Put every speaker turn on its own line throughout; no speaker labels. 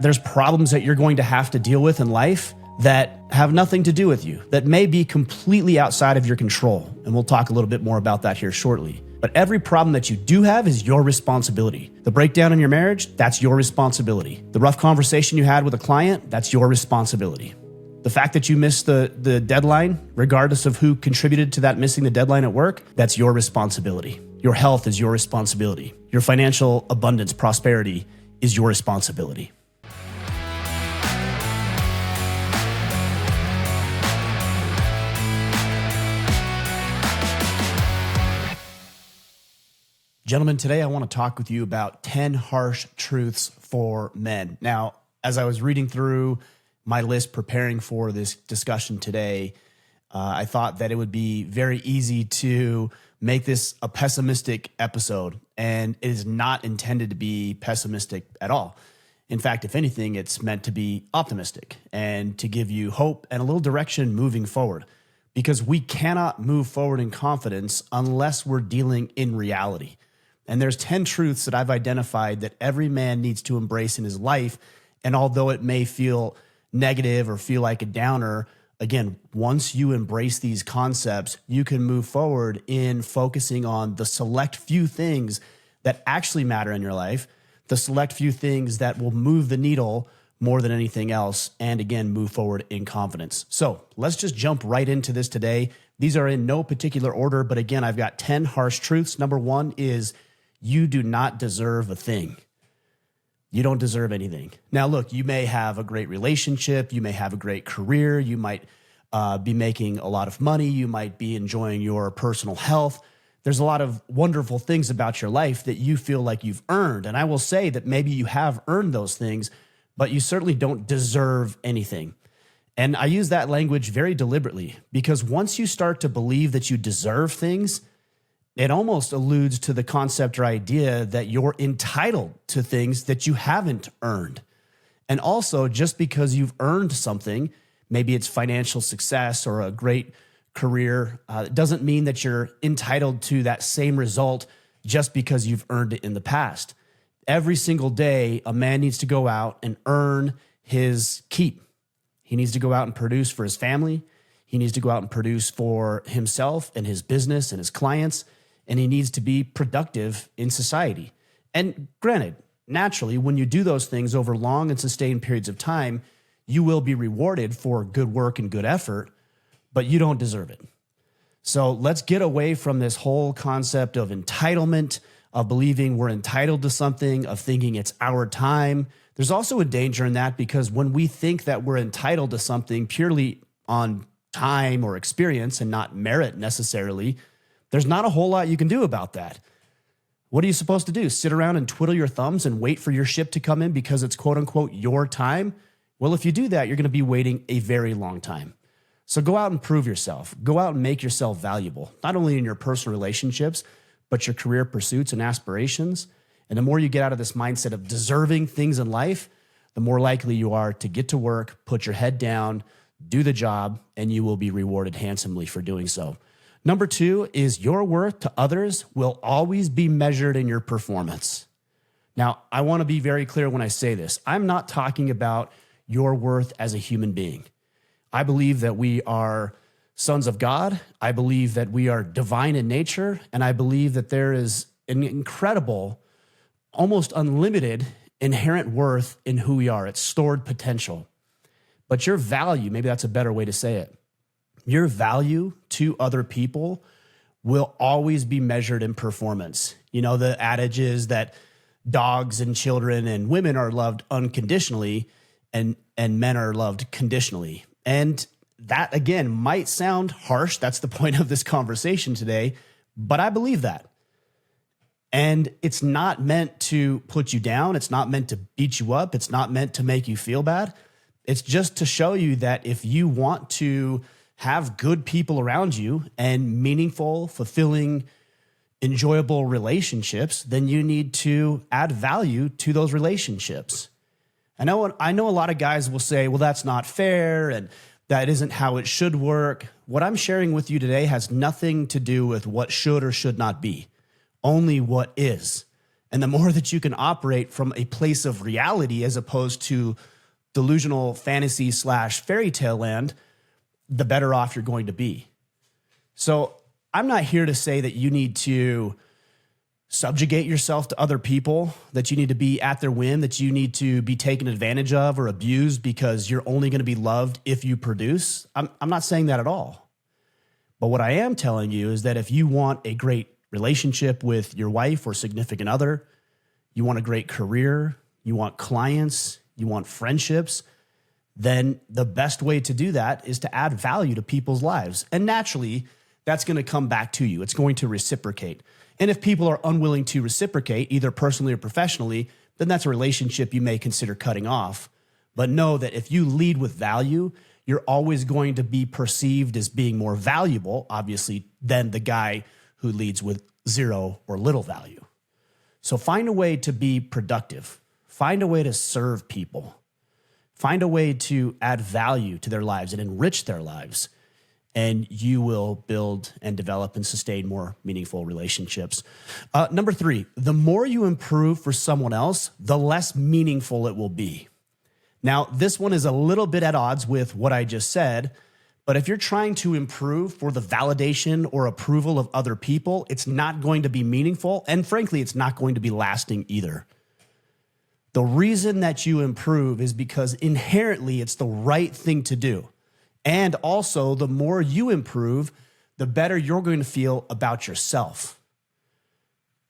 there's problems that you're going to have to deal with in life that have nothing to do with you, that may be completely outside of your control. And we'll talk a little bit more about that here shortly. But every problem that you do have is your responsibility. The breakdown in your marriage, that's your responsibility. The rough conversation you had with a client, that's your responsibility. The fact that you missed the deadline, regardless of who contributed to that missing the deadline at work, that's your responsibility. Your health is your responsibility. Your financial abundance, prosperity is your responsibility. Gentlemen, today I want to talk with you about 10 harsh truths for men. Now, as I was reading through my list preparing for this discussion today, I thought that it would be very easy to make this a pessimistic episode, and it is not intended to be pessimistic at all. In fact, if anything, it's meant to be optimistic and to give you hope and a little direction moving forward, because we cannot move forward in confidence unless we're dealing in reality. And there's 10 truths that I've identified that every man needs to embrace in his life. And although it may feel negative or feel like a downer, again, once you embrace these concepts, you can move forward in focusing on the select few things that actually matter in your life, the select few things that will move the needle more than anything else, and again, move forward in confidence. So let's just jump right into this today. These are in no particular order, but again, I've got 10 harsh truths. Number one is you do not deserve a thing. You don't deserve anything. Now, look, you may have a great relationship. You may have a great career. You might be making a lot of money. You might be enjoying your personal health. There's a lot of wonderful things about your life that you feel like you've earned. And I will say that maybe you have earned those things, but you certainly don't deserve anything. And I use that language very deliberately because once you start to believe that you deserve things, it almost alludes to the concept or idea that you're entitled to things that you haven't earned. And also, just because you've earned something, maybe it's financial success or a great career, it doesn't mean that you're entitled to that same result just because you've earned it in the past. Every single day, a man needs to go out and earn his keep. He needs to go out and produce for his family. He needs to go out and produce for himself and his business and his clients. And he needs to be productive in society. And granted, naturally, when you do those things over long and sustained periods of time, you will be rewarded for good work and good effort, but you don't deserve it. So let's get away from this whole concept of entitlement, of believing we're entitled to something, of thinking it's our time. There's also a danger in that because when we think that we're entitled to something purely on time or experience and not merit necessarily, there's not a whole lot you can do about that. What are you supposed to do? Sit around and twiddle your thumbs and wait for your ship to come in because it's quote unquote your time? Well, if you do that, you're going to be waiting a very long time. So go out and prove yourself. Go out and make yourself valuable, not only in your personal relationships, but your career pursuits and aspirations. And the more you get out of this mindset of deserving things in life, the more likely you are to get to work, put your head down, do the job, and you will be rewarded handsomely for doing so. Number two is your worth to others will always be measured in your performance. Now, I want to be very clear when I say this. I'm not talking about your worth as a human being. I believe that we are sons of God. I believe that we are divine in nature. And I believe that there is an incredible, almost unlimited inherent worth in who we are. It's stored potential. But your value, maybe that's a better way to say it, your value to other people will always be measured in performance. You know, the adage is that dogs and children and women are loved unconditionally and men are loved conditionally. And that, again, might sound harsh. That's the point of this conversation today. But I believe that. And it's not meant to put you down. It's not meant to beat you up. It's not meant to make you feel bad. It's just to show you that if you want to have good people around you and meaningful, fulfilling, enjoyable relationships, then you need to add value to those relationships. I know a lot of guys will say, well, that's not fair and that isn't how it should work. What I'm sharing with you today has nothing to do with what should or should not be, only what is. And the more that you can operate from a place of reality as opposed to delusional fantasy / fairy tale land, the better off you're going to be. So I'm not here to say that you need to subjugate yourself to other people, that you need to be at their whim, that you need to be taken advantage of or abused because you're only going to be loved if you produce. I'm not saying that at all. But what I am telling you is that if you want a great relationship with your wife or significant other, you want a great career, you want clients, you want friendships, then the best way to do that is to add value to people's lives. And naturally, that's going to come back to you. It's going to reciprocate. And if people are unwilling to reciprocate, either personally or professionally, then that's a relationship you may consider cutting off. But know that if you lead with value, you're always going to be perceived as being more valuable, obviously, than the guy who leads with zero or little value. So find a way to be productive. Find a way to serve people. Find a way to add value to their lives and enrich their lives. And you will build and develop and sustain more meaningful relationships. Number 3, the more you improve for someone else, the less meaningful it will be. Now, this one is a little bit at odds with what I just said, but if you're trying to improve for the validation or approval of other people, it's not going to be meaningful. And frankly, it's not going to be lasting either. The reason that you improve is because inherently it's the right thing to do. And also, the more you improve, the better you're going to feel about yourself.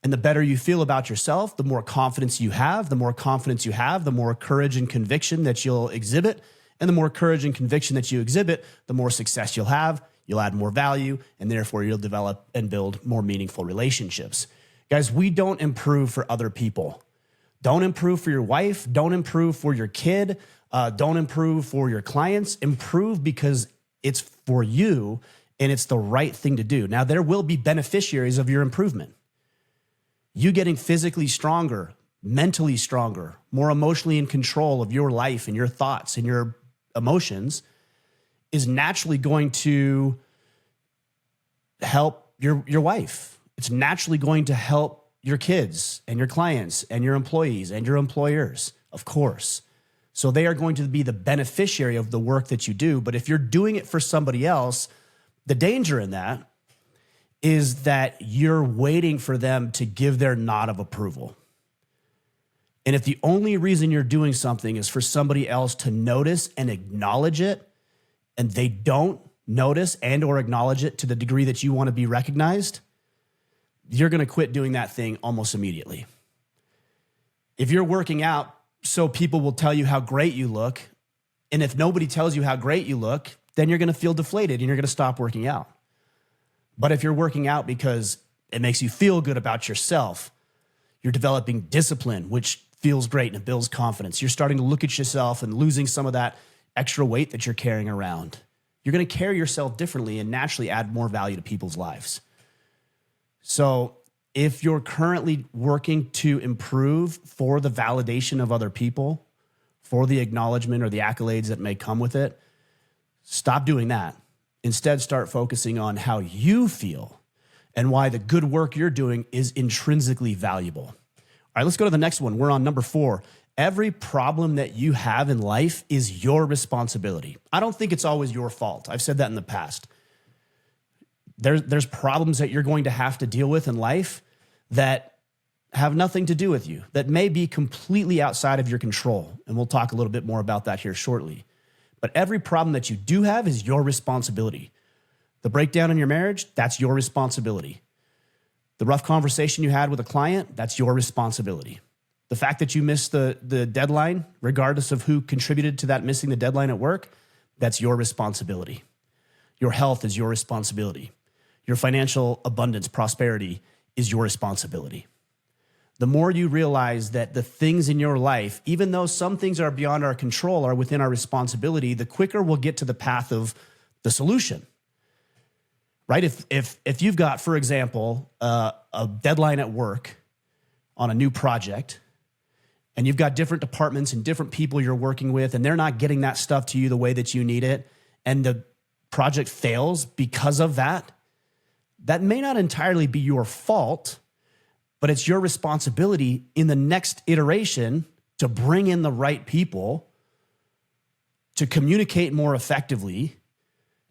And the better you feel about yourself, the more confidence you have. The more confidence you have, the more courage and conviction that you'll exhibit. And the more courage and conviction that you exhibit, the more success you'll have. You'll add more value, and therefore you'll develop and build more meaningful relationships. Guys, we don't improve for other people. Don't improve for your wife. Don't improve for your kid. Don't improve for your clients. Improve because it's for you and it's the right thing to do. Now, there will be beneficiaries of your improvement. You getting physically stronger, mentally stronger, more emotionally in control of your life and your thoughts and your emotions is naturally going to help your wife. It's naturally going to help your kids and your clients and your employees and your employers, of course. So they are going to be the beneficiary of the work that you do. But if you're doing it for somebody else, the danger in that is that you're waiting for them to give their nod of approval. And if the only reason you're doing something is for somebody else to notice and acknowledge it, and they don't notice and or acknowledge it to the degree that you want to be recognized, you're going to quit doing that thing almost immediately. If you're working out so people will tell you how great you look, and if nobody tells you how great you look, then you're going to feel deflated and you're going to stop working out. But if you're working out because it makes you feel good about yourself, you're developing discipline, which feels great and it builds confidence. You're starting to look at yourself and losing some of that extra weight that you're carrying around. You're going to carry yourself differently and naturally add more value to people's lives. So if you're currently working to improve for the validation of other people, for the acknowledgement or the accolades that may come with it, stop doing that. Instead, start focusing on how you feel and why the good work you're doing is intrinsically valuable. All right, let's go to the next one. We're on number 4. Every problem that you have in life is your responsibility. I don't think it's always your fault. I've said that in the past. There's problems that you're going to have to deal with in life that have nothing to do with you, that may be completely outside of your control. And we'll talk a little bit more about that here shortly. But every problem that you do have is your responsibility. The breakdown in your marriage, that's your responsibility. The rough conversation you had with a client, that's your responsibility. The fact that you missed the deadline, regardless of who contributed to that missing the deadline at work, that's your responsibility. Your health is your responsibility. Your financial abundance, prosperity is your responsibility. The more you realize that the things in your life, even though some things are beyond our control, are within our responsibility, the quicker we'll get to the path of the solution. Right? If you've got, for example, a deadline at work on a new project, and you've got different departments and different people you're working with, and they're not getting that stuff to you the way that you need it, and the project fails because of that, that may not entirely be your fault, but it's your responsibility in the next iteration to bring in the right people, to communicate more effectively,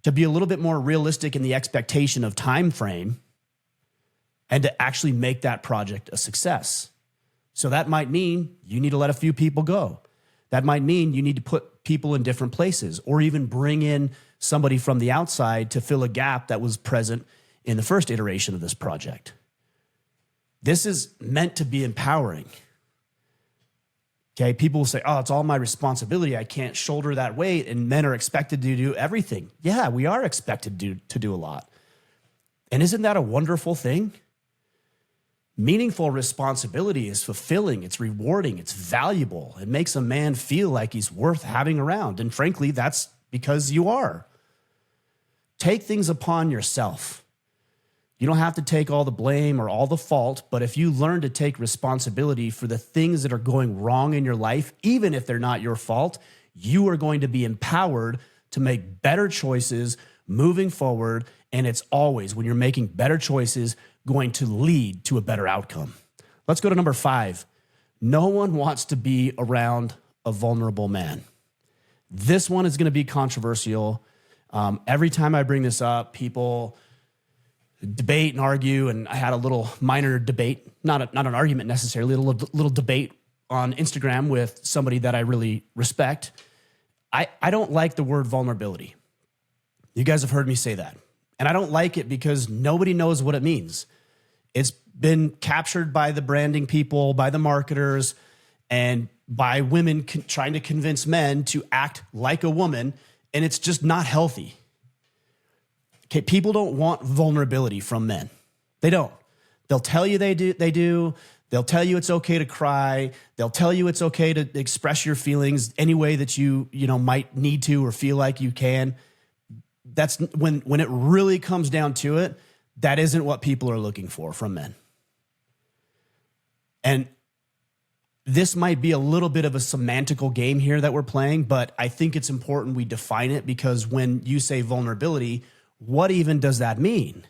to be a little bit more realistic in the expectation of time frame, and to actually make that project a success. So that might mean you need to let a few people go. That might mean you need to put people in different places, or even bring in somebody from the outside to fill a gap that was present in the first iteration of this project. This is meant to be empowering. Okay, people will say, oh, it's all my responsibility. I can't shoulder that weight, and men are expected to do everything. Yeah, we are expected to do a lot. And isn't that a wonderful thing? Meaningful responsibility is fulfilling, it's rewarding, it's valuable. It makes a man feel like he's worth having around. And frankly, that's because you are. Take things upon yourself. You don't have to take all the blame or all the fault, but if you learn to take responsibility for the things that are going wrong in your life, even if they're not your fault, you are going to be empowered to make better choices moving forward. And it's always, when you're making better choices, going to lead to a better outcome. Let's go to number 5. No one wants to be around a vulnerable man. This one is going to be controversial. Every time I bring this up, people debate and argue, and I had a little minor debate, not an argument necessarily, a little debate on Instagram with somebody that I really respect. I don't like the word vulnerability. You guys have heard me say that. And I don't like it because nobody knows what it means. It's been captured by the branding people, by the marketers, and by women trying to convince men to act like a woman, and it's just not healthy. Okay, people don't want vulnerability from men. They don't. They'll tell you they do. They'll tell you it's okay to cry. They'll tell you it's okay to express your feelings any way that you might need to or feel like you can. That's when it really comes down to it, that isn't what people are looking for from men. And this might be a little bit of a semantical game here that we're playing, but I think it's important we define it, because when you say vulnerability, what even does that mean?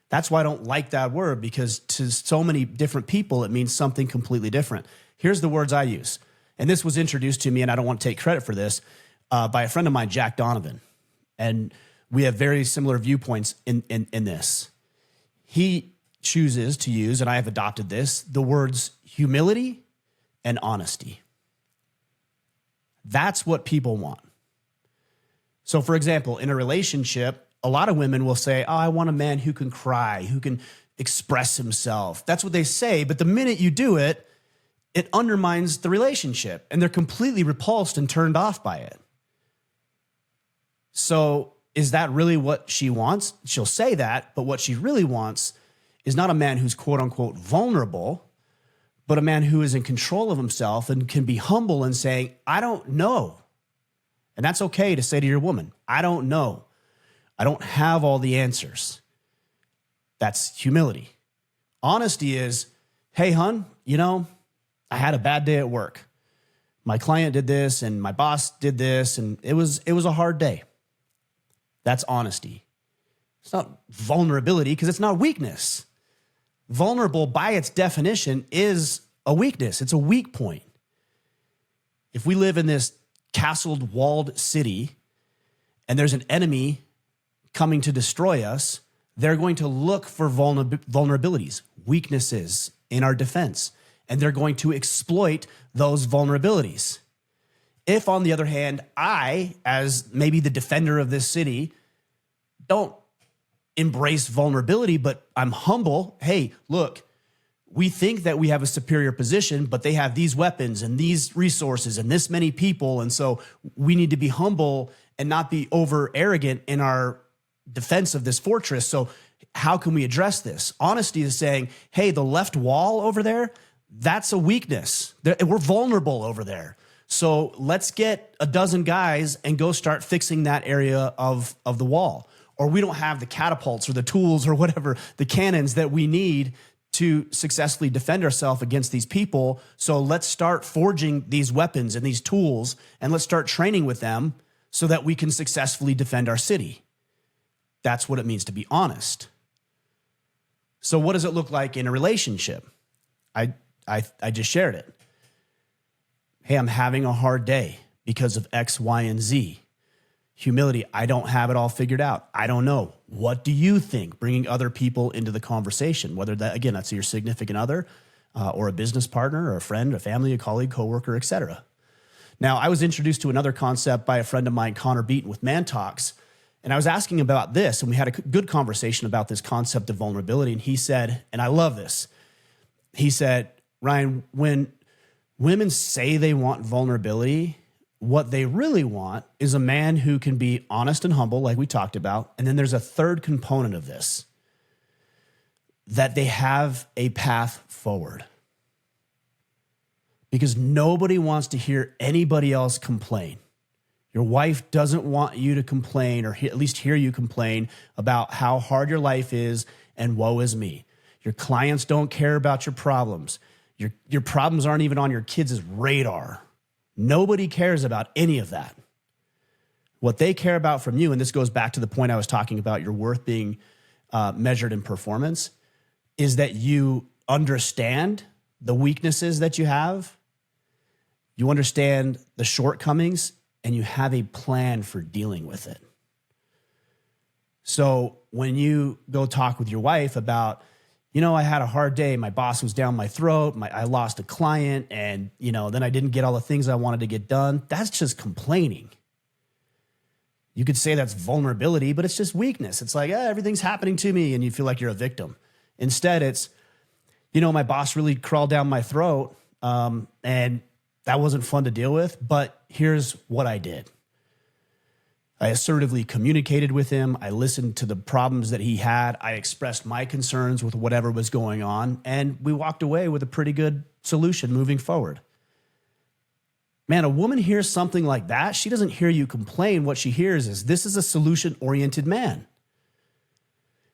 That's why I don't like that word, because to so many different people, it means something completely different. Here's the words I use. And this was introduced to me, and I don't want to take credit for this, by a friend of mine, Jack Donovan. And we have very similar viewpoints in this. He chooses to use, and I have adopted this, the words humility and honesty. That's what people want. So, for example, in a relationship, a lot of women will say, oh, I want a man who can cry, who can express himself. That's what they say. But the minute you do it, it undermines the relationship, and they're completely repulsed and turned off by it. So is that really what she wants? She'll say that, but what she really wants is not a man who's quote unquote vulnerable, but a man who is in control of himself and can be humble and saying, I don't know. And that's okay to say to your woman, I don't know. I don't have all the answers. That's humility. Honesty is, hey, hun, I had a bad day at work. My client did this and my boss did this, and it was a hard day. That's honesty. It's not vulnerability, because it's not weakness. Vulnerable, by its definition, is a weakness. It's a weak point. If we live in this castled, walled city and there's an enemy coming to destroy us, they're going to look for vulnerabilities, weaknesses in our defense, and they're going to exploit those vulnerabilities. If, on the other hand, I, as maybe the defender of this city, don't embrace vulnerability, but I'm humble. Hey, look, we think that we have a superior position, but they have these weapons and these resources and this many people. And so we need to be humble and not be over arrogant in our defense of this fortress. So how can we address this? Honesty is saying, hey, the left wall over there, that's a weakness. We're vulnerable over there. So let's get a dozen guys and go start fixing that area of the wall. Or we don't have the catapults or the tools or whatever, the cannons that we need to successfully defend ourselves against these people. So let's start forging these weapons and these tools, and let's start training with them so that we can successfully defend our city. That's what it means to be honest. So what does it look like in a relationship? I just shared it. Hey, I'm having a hard day because of X, Y, and Z. Humility, I don't have it all figured out. I don't know. What do you think? Bringing other people into the conversation, whether that, again, that's your significant other or a business partner or a friend, a family, a colleague, coworker, etc. Now, I was introduced to another concept by a friend of mine, Connor Beaton, with Man Talks, and I was asking about this, and we had a good conversation about this concept of vulnerability, and he said, and I love this, he said, Ryan, when women say they want vulnerability, what they really want is a man who can be honest and humble, like we talked about. And then there's a third component of this, that they have a path forward. Because nobody wants to hear anybody else complain. Your wife doesn't want you to complain, or at least hear you complain about how hard your life is and woe is me. Your clients don't care about your problems. Your problems aren't even on your kids' radar. Nobody cares about any of that. What they care about from you, and this goes back to the point I was talking about your worth being measured in performance, is that you understand the weaknesses that you have, you understand the shortcomings, and you have a plan for dealing with it. So when you go talk with your wife about, I had a hard day. My boss was down my throat. I lost a client, and, then I didn't get all the things I wanted to get done. That's just complaining. You could say that's vulnerability, but it's just weakness. It's like, everything's happening to me, and you feel like you're a victim. Instead, it's, my boss really crawled down my throat, and that wasn't fun to deal with, but here's what I did. I assertively communicated with him. I listened to the problems that he had. I expressed my concerns with whatever was going on, and we walked away with a pretty good solution moving forward. Man, a woman hears something like that. She doesn't hear you complain. What she hears is, this is a solution-oriented man.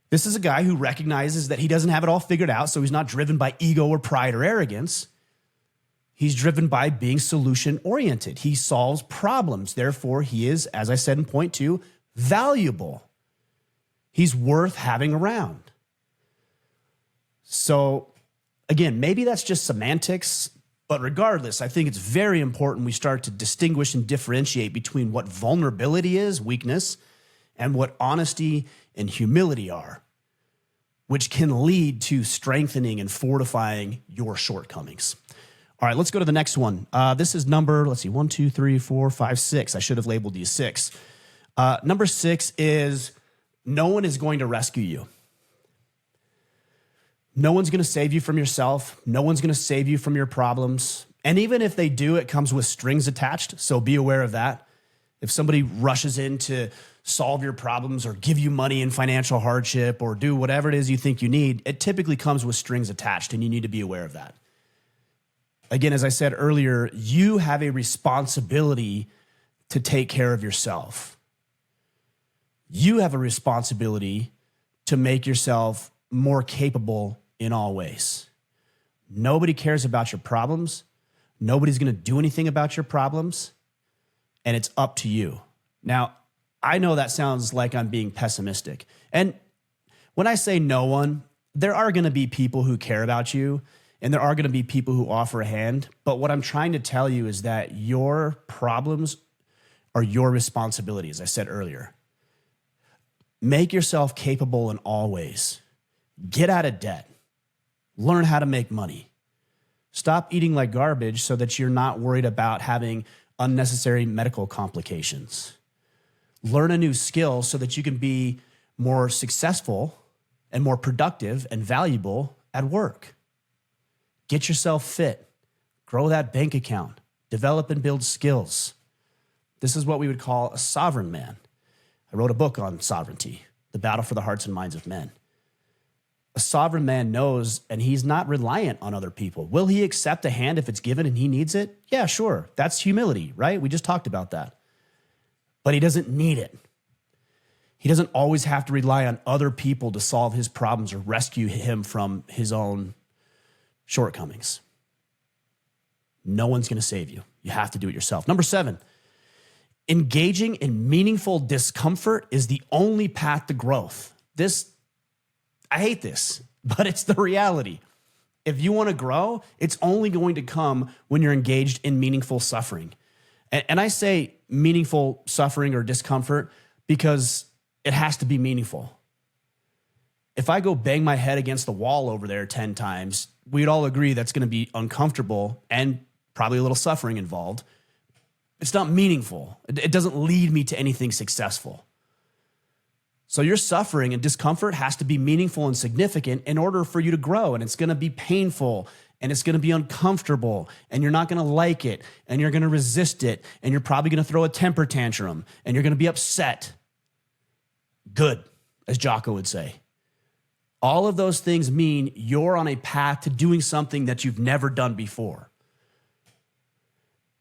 This is a guy who recognizes that he doesn't have it all figured out, so he's not driven by ego or pride or arrogance. He's driven by being solution-oriented. He solves problems. Therefore, he is, as I said in point 2, valuable. He's worth having around. So, again, maybe that's just semantics, but regardless, I think it's very important we start to distinguish and differentiate between what vulnerability is, weakness, and what honesty and humility are, which can lead to strengthening and fortifying your shortcomings. All right, let's go to the next one. This is number, 1, 2, 3, 4, 5, 6. I should have labeled these 6. Number 6 is, no one is going to rescue you. No one's going to save you from yourself. No one's going to save you from your problems. And even if they do, it comes with strings attached, so be aware of that. If somebody rushes in to solve your problems or give you money in financial hardship or do whatever it is you think you need, it typically comes with strings attached, and you need to be aware of that. Again, as I said earlier, you have a responsibility to take care of yourself. You have a responsibility to make yourself more capable in all ways. Nobody cares about your problems. Nobody's going to do anything about your problems, and it's up to you. Now, I know that sounds like I'm being pessimistic. And when I say no one, there are going to be people who care about you, and there are going to be people who offer a hand. But what I'm trying to tell you is that your problems are your responsibility, as I said earlier. Make yourself capable in all ways. Get out of debt. Learn how to make money. Stop eating like garbage so that you're not worried about having unnecessary medical complications. Learn a new skill so that you can be more successful and more productive and valuable at work. Get yourself fit. Grow that bank account. Develop and build skills. This is what we would call a sovereign man. I wrote a book on sovereignty, The Battle for the Hearts and Minds of Men. A sovereign man knows, and he's not reliant on other people. Will he accept a hand if it's given and he needs it? Yeah, sure. That's humility, right? We just talked about that. But he doesn't need it. He doesn't always have to rely on other people to solve his problems or rescue him from his own shortcomings. No one's going to save you. You have to do it yourself. Number 7, engaging in meaningful discomfort is the only path to growth. I hate this. but it's the reality. If you want to grow, it's only going to come when you're engaged in meaningful suffering. And I say meaningful suffering or discomfort because it has to be meaningful. If I go bang my head against the wall over there 10 times, we'd all agree that's going to be uncomfortable and probably a little suffering involved. It's not meaningful. It doesn't lead me to anything successful. So your suffering and discomfort has to be meaningful and significant in order for you to grow. And it's going to be painful and it's going to be uncomfortable and you're not going to like it and you're going to resist it and you're probably going to throw a temper tantrum and you're going to be upset. Good, as Jocko would say. All of those things mean you're on a path to doing something that you've never done before.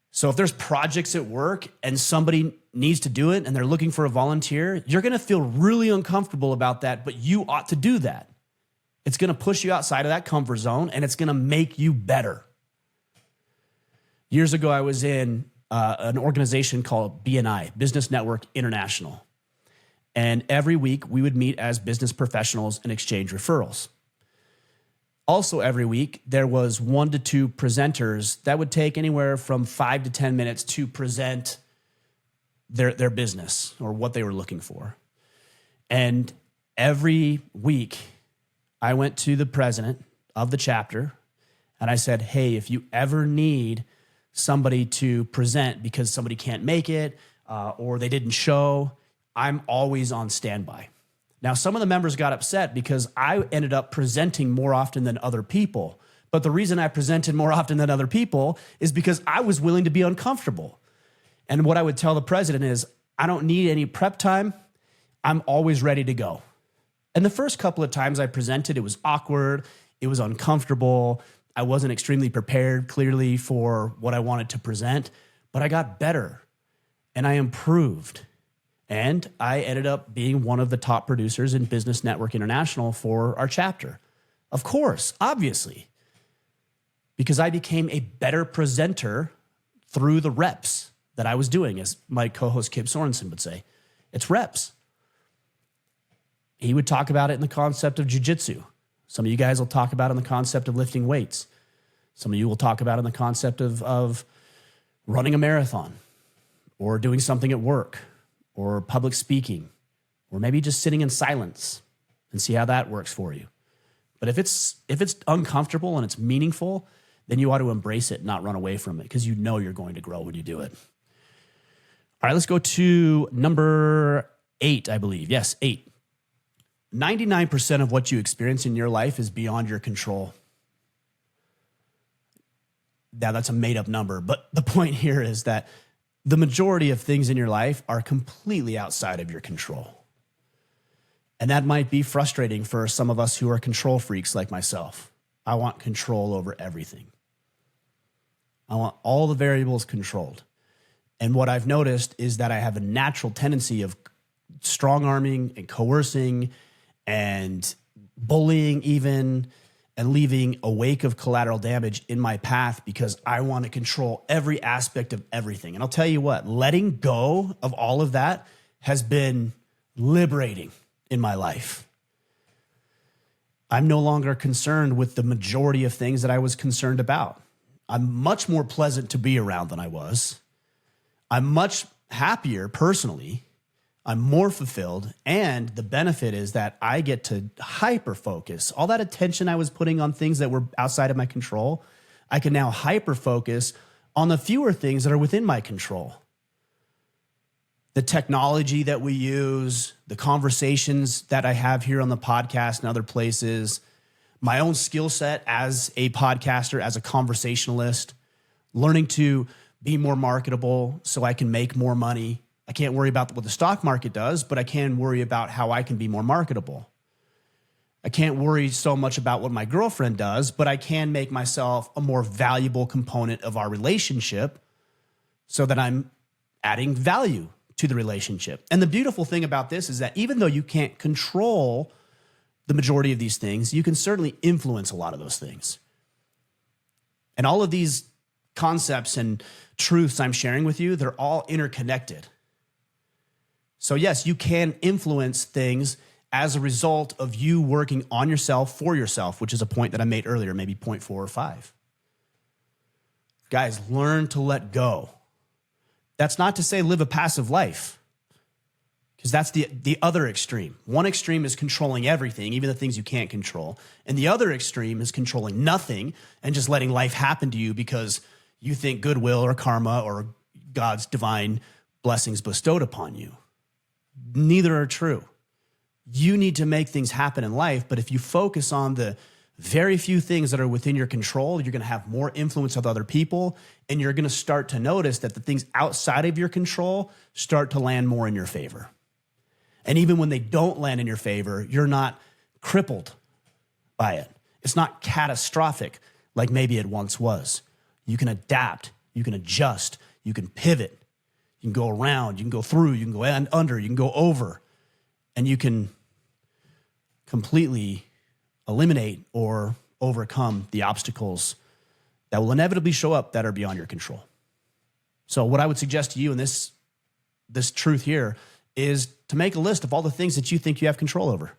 So if there's projects at work and somebody needs to do it and they're looking for a volunteer, you're going to feel really uncomfortable about that, but you ought to do that. It's going to push you outside of that comfort zone and it's going to make you better. Years ago, I was in an organization called BNI, Business Network International. And every week we would meet as business professionals and exchange referrals. Also every week, there was 1 to 2 presenters that would take anywhere from 5 to 10 minutes to present their business or what they were looking for. And every week, I went to the president of the chapter and I said, hey, if you ever need somebody to present because somebody can't make it or they didn't show, I'm always on standby. Now, some of the members got upset because I ended up presenting more often than other people. But the reason I presented more often than other people is because I was willing to be uncomfortable. And what I would tell the president is, I don't need any prep time. I'm always ready to go. And the first couple of times I presented, it was awkward. It was uncomfortable. I wasn't extremely prepared, clearly, for what I wanted to present. But I got better and I improved. And I ended up being one of the top producers in Business Network International for our chapter. Of course, obviously, because I became a better presenter through the reps that I was doing, as my co-host Kip Sorensen would say. It's reps. He would talk about it in the concept of jiu-jitsu. Some of you guys will talk about it in the concept of lifting weights. Some of you will talk about it in the concept of running a marathon or doing something at work, or public speaking, or maybe just sitting in silence and see how that works for you. But if it's uncomfortable and it's meaningful, then you ought to embrace it, not run away from it, because you know you're going to grow when you do it. All right, let's go to number 8, I believe. Yes, 8. 99% of what you experience in your life is beyond your control. Now, that's a made-up number, but the point here is that the majority of things in your life are completely outside of your control. And that might be frustrating for some of us who are control freaks like myself. I want control over everything. I want all the variables controlled. And what I've noticed is that I have a natural tendency of strong-arming and coercing and bullying even, and leaving a wake of collateral damage in my path because I want to control every aspect of everything. And I'll tell you what, letting go of all of that has been liberating in my life. I'm no longer concerned with the majority of things that I was concerned about. I'm much more pleasant to be around than I was. I'm much happier personally. I'm more fulfilled, and the benefit is that I get to hyper-focus. All that attention I was putting on things that were outside of my control, I can now hyper-focus on the fewer things that are within my control. The technology that we use, the conversations that I have here on the podcast and other places, my own skill set as a podcaster, as a conversationalist, learning to be more marketable so I can make more money. I can't worry about what the stock market does, but I can worry about how I can be more marketable. I can't worry so much about what my girlfriend does, but I can make myself a more valuable component of our relationship so that I'm adding value to the relationship. And the beautiful thing about this is that even though you can't control the majority of these things, you can certainly influence a lot of those things. And all of these concepts and truths I'm sharing with you, they're all interconnected. So yes, you can influence things as a result of you working on yourself for yourself, which is a point that I made earlier, maybe point 4 or 5. Guys, learn to let go. That's not to say live a passive life, because that's the other extreme. One extreme is controlling everything, even the things you can't control. And the other extreme is controlling nothing and just letting life happen to you because you think goodwill or karma or God's divine blessings bestowed upon you. Neither are true. You need to make things happen in life, but if you focus on the very few things that are within your control, you're going to have more influence with other people, and you're going to start to notice that the things outside of your control start to land more in your favor. And even when they don't land in your favor, you're not crippled by it. It's not catastrophic like maybe it once was. You can adapt, you can adjust, you can pivot, you can go around, you can go through, you can go under, you can go over, and you can completely eliminate or overcome the obstacles that will inevitably show up that are beyond your control. So what I would suggest to you in this truth here is to make a list of all the things that you think you have control over.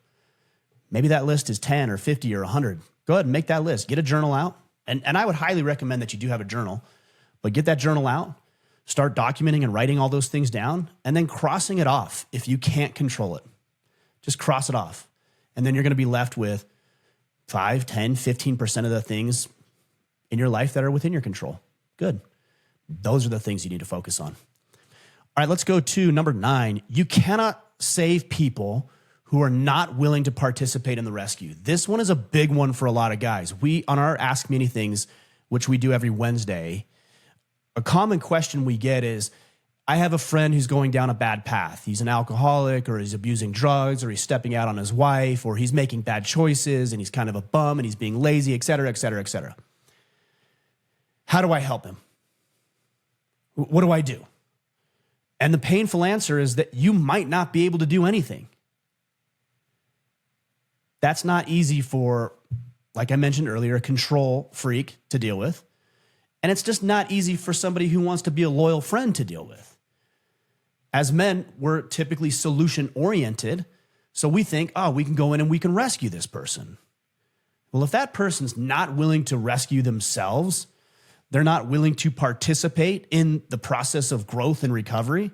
Maybe that list is 10 or 50 or 100. Go ahead and make that list. Get a journal out. And I would highly recommend that you do have a journal, but get that journal out, start documenting and writing all those things down, and then crossing it off if you can't control it. Just cross it off. And then you're going to be left with 5, 10, 15% of the things in your life that are within your control. Good. Those are the things you need to focus on. All right, let's go to number 9. You cannot save people who are not willing to participate in the rescue. This one is a big one for a lot of guys. We, on our Ask Me Anythings, which we do every Wednesday, a common question we get is, I have a friend who's going down a bad path. He's an alcoholic, or he's abusing drugs, or he's stepping out on his wife, or he's making bad choices, and he's kind of a bum, and he's being lazy, et cetera, et cetera, et cetera. How do I help him? What do I do? And the painful answer is that you might not be able to do anything. That's not easy for, like I mentioned earlier, a control freak to deal with. And it's just not easy for somebody who wants to be a loyal friend to deal with. As men, we're typically solution-oriented, so we think, oh, we can go in and we can rescue this person. Well, if that person's not willing to rescue themselves, they're not willing to participate in the process of growth and recovery,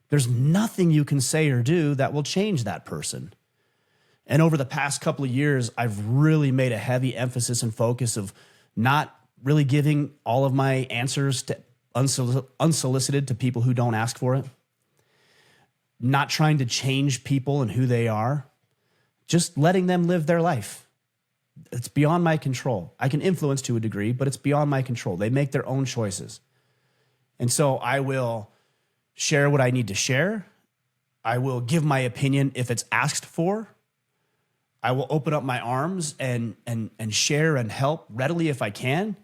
there's nothing you can say or do that will change that person. And over the past couple of years, I've really made a heavy emphasis and focus of not really giving all of my answers to unsolicited to people who don't ask for it. Not trying to change people and who they are, just letting them live their life. It's beyond my control. I can influence to a degree, but it's beyond my control. They make their own choices. And so I will share what I need to share. I will give my opinion if it's asked for. I will open up my arms and share and help readily if I can,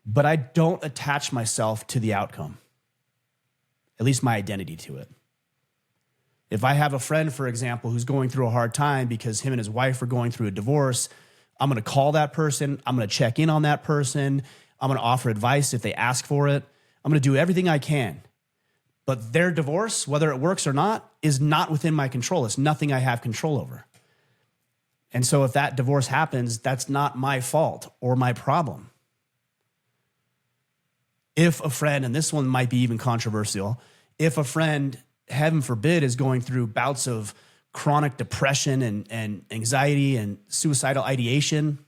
but I don't attach myself to the outcome, at least my identity to it. If I have a friend, for example, who's going through a hard time because him and his wife are going through a divorce, I'm going to call that person. I'm going to check in on that person. I'm going to offer advice if they ask for it. I'm going to do everything I can. But their divorce, whether it works or not, is not within my control. It's nothing I have control over. And so if that divorce happens, that's not my fault or my problem. If a friend, and this one might be even controversial, if a friend, heaven forbid, is going through bouts of chronic depression and anxiety and suicidal ideation,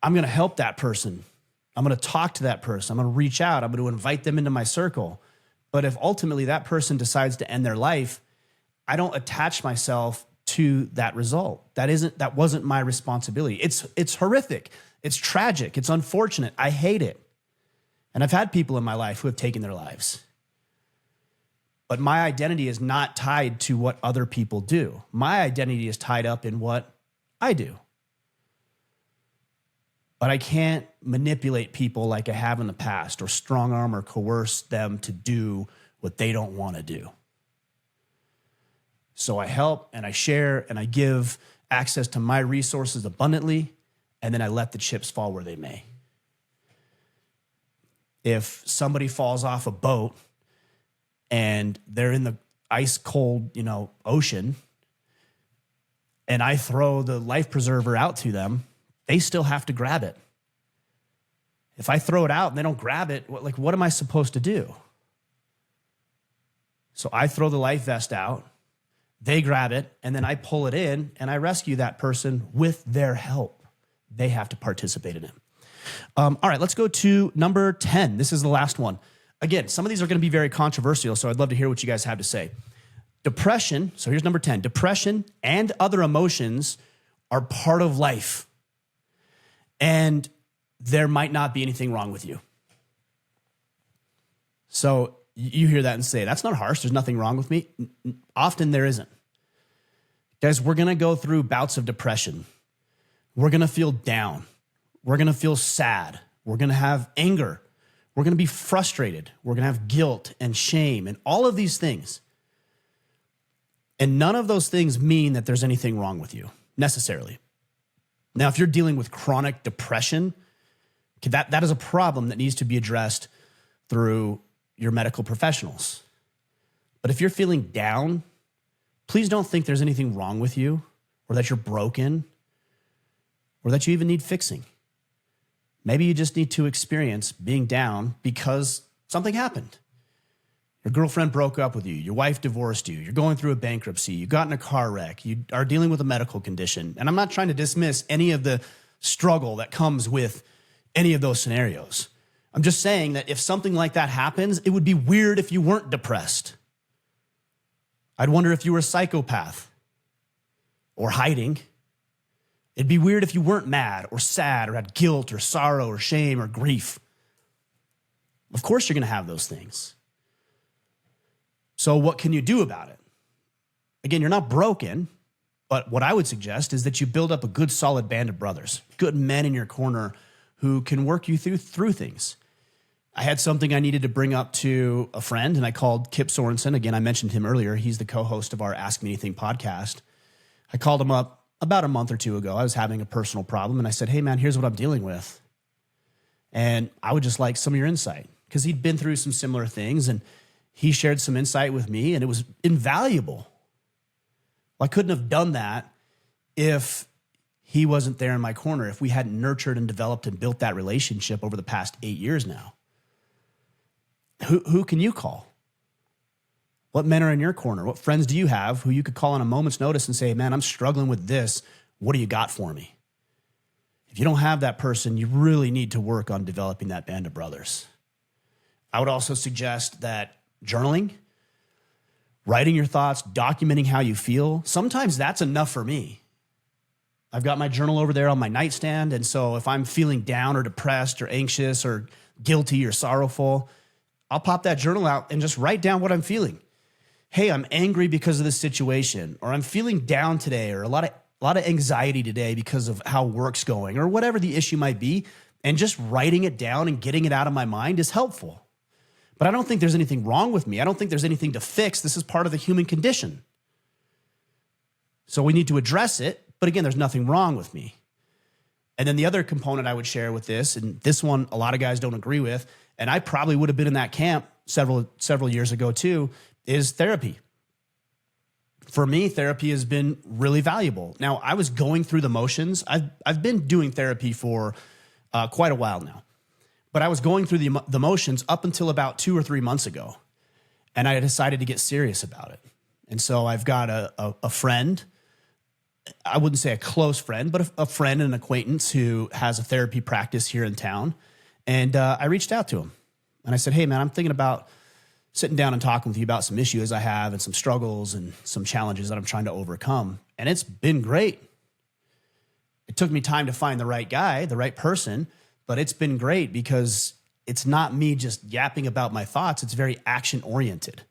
I'm going to help that person. I'm going to talk to that person. I'm going to reach out. I'm going to invite them into my circle. But if ultimately that person decides to end their life, I don't attach myself to that result. That wasn't my responsibility. It's horrific. It's tragic. It's unfortunate. I hate it. And I've had people in my life who have taken their lives. But my identity is not tied to what other people do. My identity is tied up in what I do. But I can't manipulate people like I have in the past, or strong arm or coerce them to do what they don't want to do. So I help and I share and I give access to my resources abundantly, and then I let the chips fall where they may. If somebody falls off a boat and they're in the ice cold, ocean, and I throw the life preserver out to them, they still have to grab it. If I throw it out and they don't grab it, what am I supposed to do? So I throw the life vest out, they grab it, and then I pull it in and I rescue that person with their help. They have to participate in it. All right, let's go to number 10. This is the last one. Again, some of these are going to be very controversial, so I'd love to hear what you guys have to say. Depression, so here's number 10. Depression and other emotions are part of life. And there might not be anything wrong with you. So you hear that and say, that's not harsh. There's nothing wrong with me. Often there isn't. Guys, we're going to go through bouts of depression. We're going to feel down. We're going to feel sad. We're going to have anger. We're going to be frustrated. We're going to have guilt and shame and all of these things. And none of those things mean that there's anything wrong with you necessarily. Now, if you're dealing with chronic depression, that is a problem that needs to be addressed through your medical professionals. But if you're feeling down, please don't think there's anything wrong with you or that you're broken or that you even need fixing. Maybe you just need to experience being down because something happened. Your girlfriend broke up with you. Your wife divorced you. You're going through a bankruptcy. You got in a car wreck. You are dealing with a medical condition. And I'm not trying to dismiss any of the struggle that comes with any of those scenarios. I'm just saying that if something like that happens, it would be weird if you weren't depressed. I'd wonder if you were a psychopath or hiding. It'd be weird if you weren't mad or sad or had guilt or sorrow or shame or grief. Of course you're going to have those things. So what can you do about it? Again, you're not broken, but what I would suggest is that you build up a good solid band of brothers, good men in your corner who can work you through things. I had something I needed to bring up to a friend, and I called Kip Sorensen. Again, I mentioned him earlier. He's the co-host of our Ask Me Anything podcast. I called him up about a month or two ago. I was having a personal problem, and I said, hey, man, here's what I'm dealing with. And I would just like some of your insight, because he'd been through some similar things, and he shared some insight with me, and it was invaluable. Well, I couldn't have done that if he wasn't there in my corner, if we hadn't nurtured and developed and built that relationship over the past 8 years now. Who can you call? What men are in your corner? What friends do you have who you could call on a moment's notice and say, man, I'm struggling with this. What do you got for me? If you don't have that person, you really need to work on developing that band of brothers. I would also suggest that journaling, writing your thoughts, documenting how you feel, sometimes that's enough for me. I've got my journal over there on my nightstand, and so if I'm feeling down or depressed or anxious or guilty or sorrowful, I'll pop that journal out and just write down what I'm feeling. Hey, I'm angry because of this situation, or I'm feeling down today, or a lot of anxiety today because of how work's going, or whatever the issue might be, and just writing it down and getting it out of my mind is helpful. But I don't think there's anything wrong with me. I don't think there's anything to fix. This is part of the human condition. So we need to address it, but again, there's nothing wrong with me. And then the other component I would share with this, and this one a lot of guys don't agree with, and I probably would have been in that camp several years ago too, is therapy. For me, therapy has been really valuable. Now, I was going through the motions. I've been doing therapy for quite a while now, but I was going through the motions up until about 2 or 3 months ago, and I decided to get serious about it. And so I've got a friend. I wouldn't say a close friend, but a friend and an acquaintance who has a therapy practice here in town. And I reached out to him and I said, hey, man, I'm thinking about sitting down and talking with you about some issues I have and some struggles and some challenges that I'm trying to overcome. And it's been great. It took me time to find the right guy, the right person, but it's been great because it's not me just yapping about my thoughts. It's very action oriented.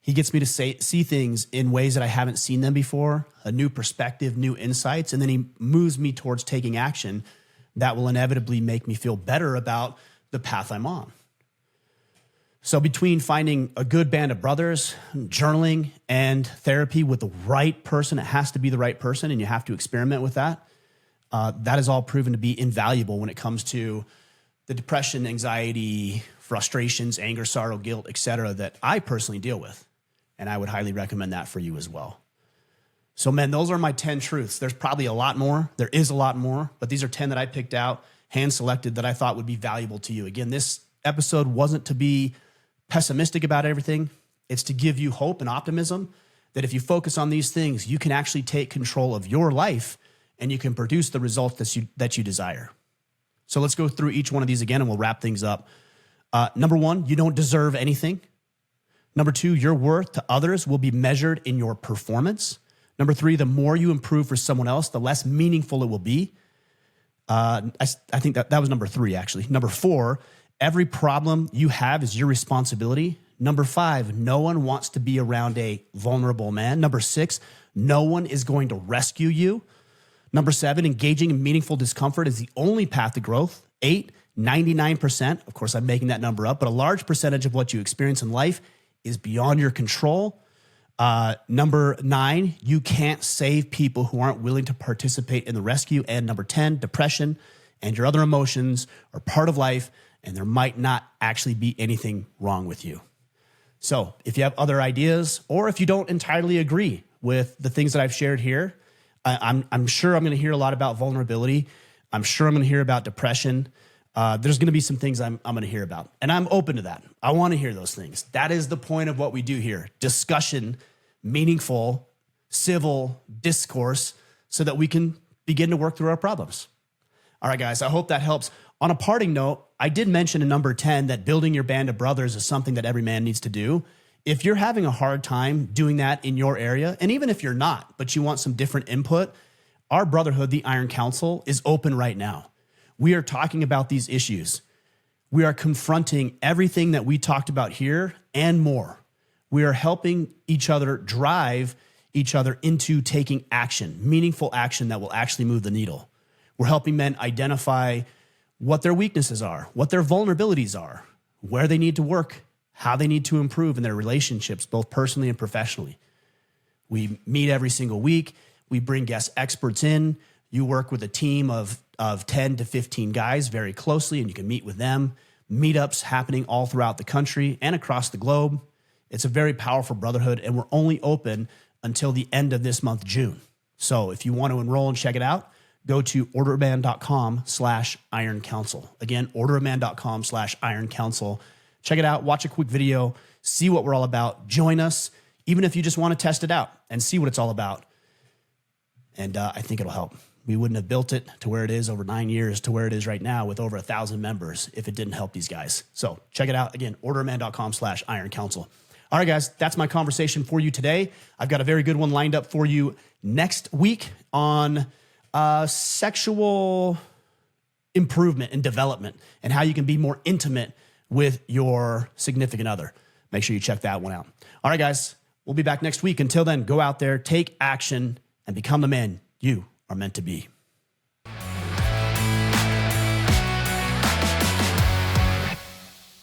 He gets me to see things in ways that I haven't seen them before, a new perspective, new insights, and then he moves me towards taking action that will inevitably make me feel better about the path I'm on. So between finding a good band of brothers, journaling, and therapy with the right person, it has to be the right person, and you have to experiment with that. That is all proven to be invaluable when it comes to the depression, anxiety, frustrations, anger, sorrow, guilt, etc., that I personally deal with. And I would highly recommend that for you as well. So, men, those are my 10 truths. There's probably a lot more. There is a lot more, but these are 10 that I picked out, hand selected, that I thought would be valuable to you. Again, this episode wasn't to be pessimistic about everything. It's to give you hope and optimism that if you focus on these things, you can actually take control of your life and you can produce the results that you desire. So let's go through each one of these again and we'll wrap things up. Number 1, you don't deserve anything. Number 2, your worth to others will be measured in your performance. Number 3, the more you improve for someone else, the less meaningful it will be. I think that was number 3, actually. Number 4, every problem you have is your responsibility. Number 5, no one wants to be around a vulnerable man. Number 6, no one is going to rescue you. Number 7, engaging in meaningful discomfort is the only path to growth. 8, 99%, of course I'm making that number up, but a large percentage of what you experience in life is beyond your control. Number 9, you can't save people who aren't willing to participate in the rescue. And number 10, depression and your other emotions are part of life, and there might not actually be anything wrong with you. So if you have other ideas, or if you don't entirely agree with the things that I've shared here, I'm sure I'm going to hear a lot about vulnerability. I'm sure I'm going to hear about depression. There's going to be some things I'm going to hear about, and I'm open to that. I want to hear those things. That is the point of what we do here. Discussion, meaningful, civil discourse, so that we can begin to work through our problems. All right, guys, I hope that helps. On a parting note, I did mention in number 10 that building your band of brothers is something that every man needs to do. If you're having a hard time doing that in your area, and even if you're not, but you want some different input, our brotherhood, the Iron Council, is open right now. We are talking about these issues. We are confronting everything that we talked about here and more. We are helping each other drive each other into taking action, meaningful action that will actually move the needle. We're helping men identify what their weaknesses are, what their vulnerabilities are, where they need to work, how they need to improve in their relationships, both personally and professionally. We meet every single week. We bring guest experts in. You work with a team of 10 to 15 guys very closely, and you can meet with them. Meetups happening all throughout the country and across the globe. It's a very powerful brotherhood, and we're only open until the end of this month, June. So if you want to enroll and check it out, go to orderofman.com/Iron Council. Again, orderofman.com/Iron Council. Check it out. Watch a quick video. See what we're all about. Join us, even if you just want to test it out and see what it's all about. And I think it'll help. We wouldn't have built it to where it is over 9 years to where it is right now with over 1,000 members if it didn't help these guys. So check it out. Again, orderofman.com/Iron Council. All right, guys, that's my conversation for you today. I've got a very good one lined up for you next week on sexual improvement and development and how you can be more intimate with your significant other. Make sure you check that one out. All right, guys, we'll be back next week. Until then, go out there, take action, and become the man you are meant to be.